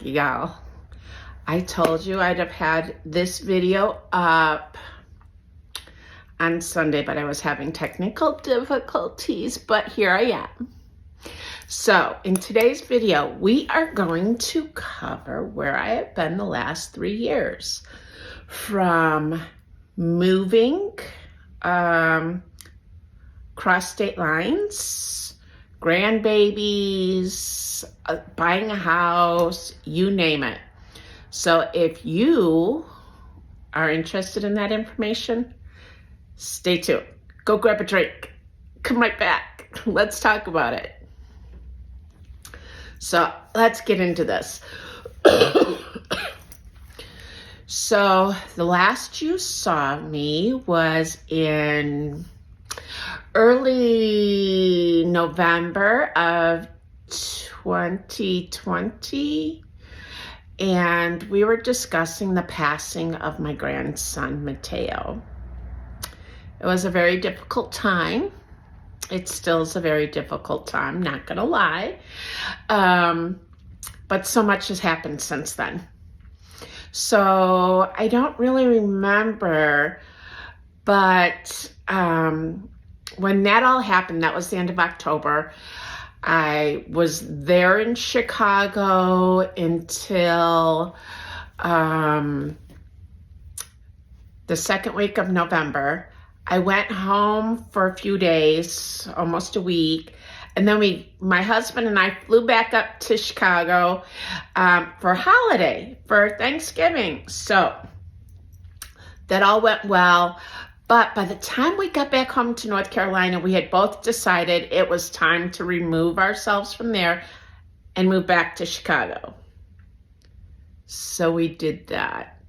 y'all. I told you I'd have had this video up on Sunday, but I was having technical difficulties, but here I am. So in today's video, we are going to cover where I have been the last 3 years. From moving cross state lines, grandbabies, buying a house, you name it. So if you are interested in that information, stay tuned. Go grab a drink. Come right back. Let's talk about it. So let's get into this. So the last you saw me was in early November of 2020, and we were discussing the passing of my grandson, Mateo. It was a very difficult time. It still is a very difficult time, not gonna lie. But so much has happened since then. So I don't really remember, but when that all happened, that was the end of October. I was there in Chicago until the second week of November. I went home for a few days, almost a week. And then my husband and I flew back up to Chicago for a holiday, for Thanksgiving. So that all went well. But by the time we got back home to North Carolina, we had both decided it was time to remove ourselves from there and move back to Chicago. So we did that.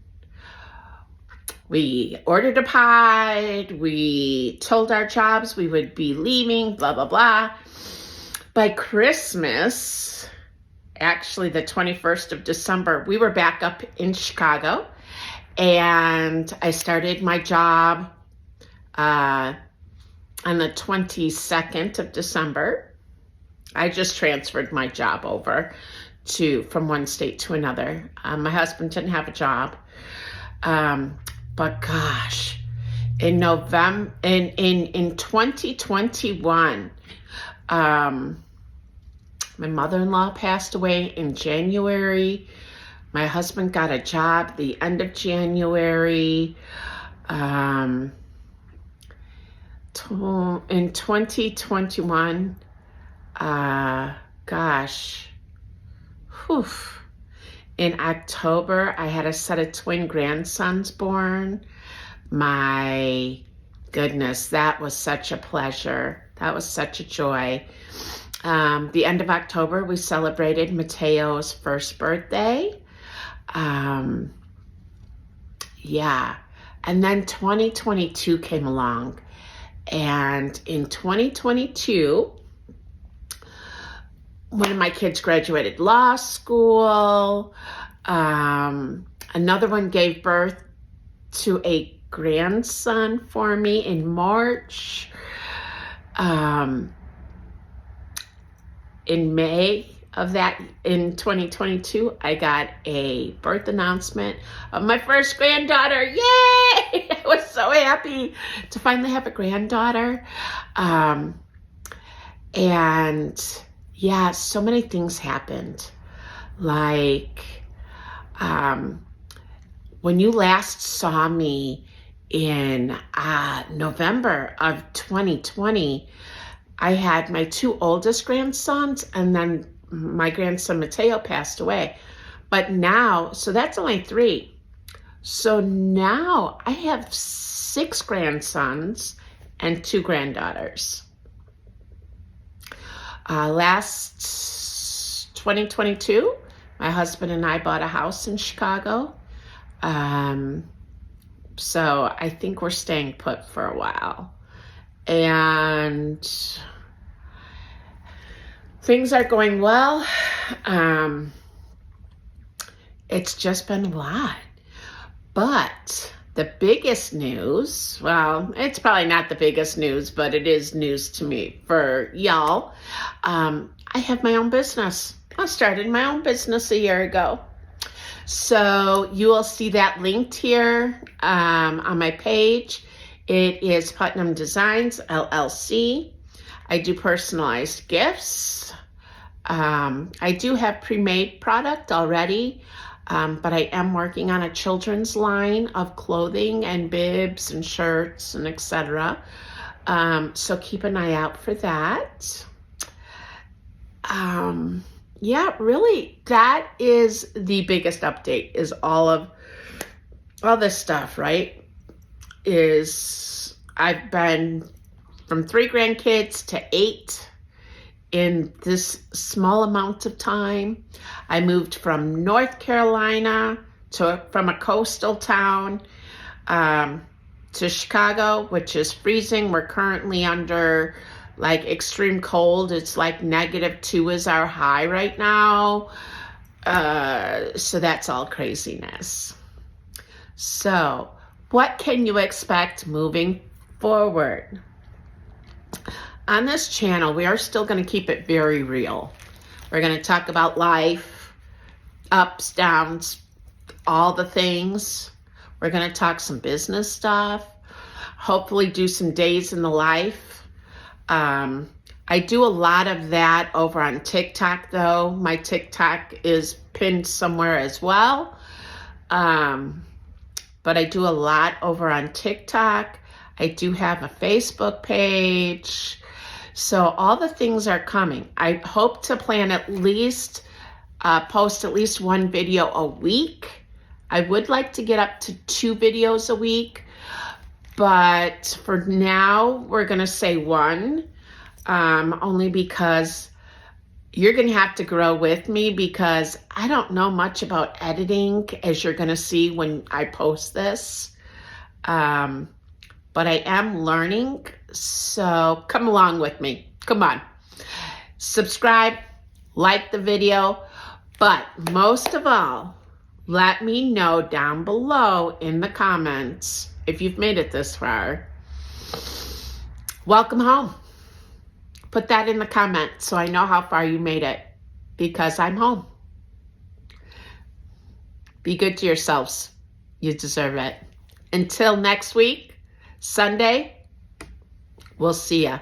We ordered a pie. We told our jobs we would be leaving, blah, blah, blah. By Christmas, actually the 21st of December, we were back up in Chicago, and I started my job on the 22nd of December. I just transferred my job over from one state to another. My husband didn't have a job. But gosh, in November, in 2021, my mother-in-law passed away in January. My husband got a job the end of January. In 2021, in October, I had a set of twin grandsons born. My goodness, that was such a pleasure. That was such a joy. The end of October, we celebrated Mateo's first birthday. And then 2022 came along. And in 2022, one of my kids graduated law school. Another one gave birth to a grandson for me in March. In May of in 2022, I got a birth announcement of my first granddaughter. Yay! I was so happy to finally have a granddaughter. Yeah, so many things happened. Like, when you last saw me in November of 2020, I had my 2 oldest grandsons, and then my grandson Mateo passed away. But now, so that's only 3. So now I have 6 grandsons and 2 granddaughters. Last 2022, my husband and I bought a house in Chicago. So I think we're staying put for a while. And things are going well. It's just been a lot. But the biggest news, well, it's probably not the biggest news, but it is news to me for y'all. I have my own business. I started my own business a year ago. So you will see that linked here on my page. It is Putnam Designs, LLC. I do personalized gifts. I do have pre-made product already, but I am working on a children's line of clothing and bibs and shirts and etc. So keep an eye out for that. Yeah, really, that is the biggest update, is all this stuff, right? I've been from 3 grandkids to 8 in this small amount of time. I moved from North Carolina from a coastal town to Chicago, which is freezing. We're currently under like extreme cold. It's like -2 is our high right now. So that's all craziness. So what can you expect moving forward? On this channel, we are still going to keep it very real. We're going to talk about life, ups, downs, all the things. We're going to talk some business stuff, hopefully do some days in the life. I do a lot of that over on TikTok, though. My TikTok is pinned somewhere as well. But I do a lot over on TikTok. I do have a Facebook page. So all the things are coming. I hope to plan at least, post at least 1 video a week. I would like to get up to 2 videos a week. But for now, we're going to say 1, only because you're going to have to grow with me, because I don't know much about editing, as you're going to see when I post this. But I am learning, so come along with me. Come on. Subscribe, like the video, but most of all, let me know down below in the comments, if you've made it this far, welcome home. Put that in the comments so I know how far you made it, because I'm home. Be good to yourselves. You deserve it. Until next week, Sunday, we'll see ya.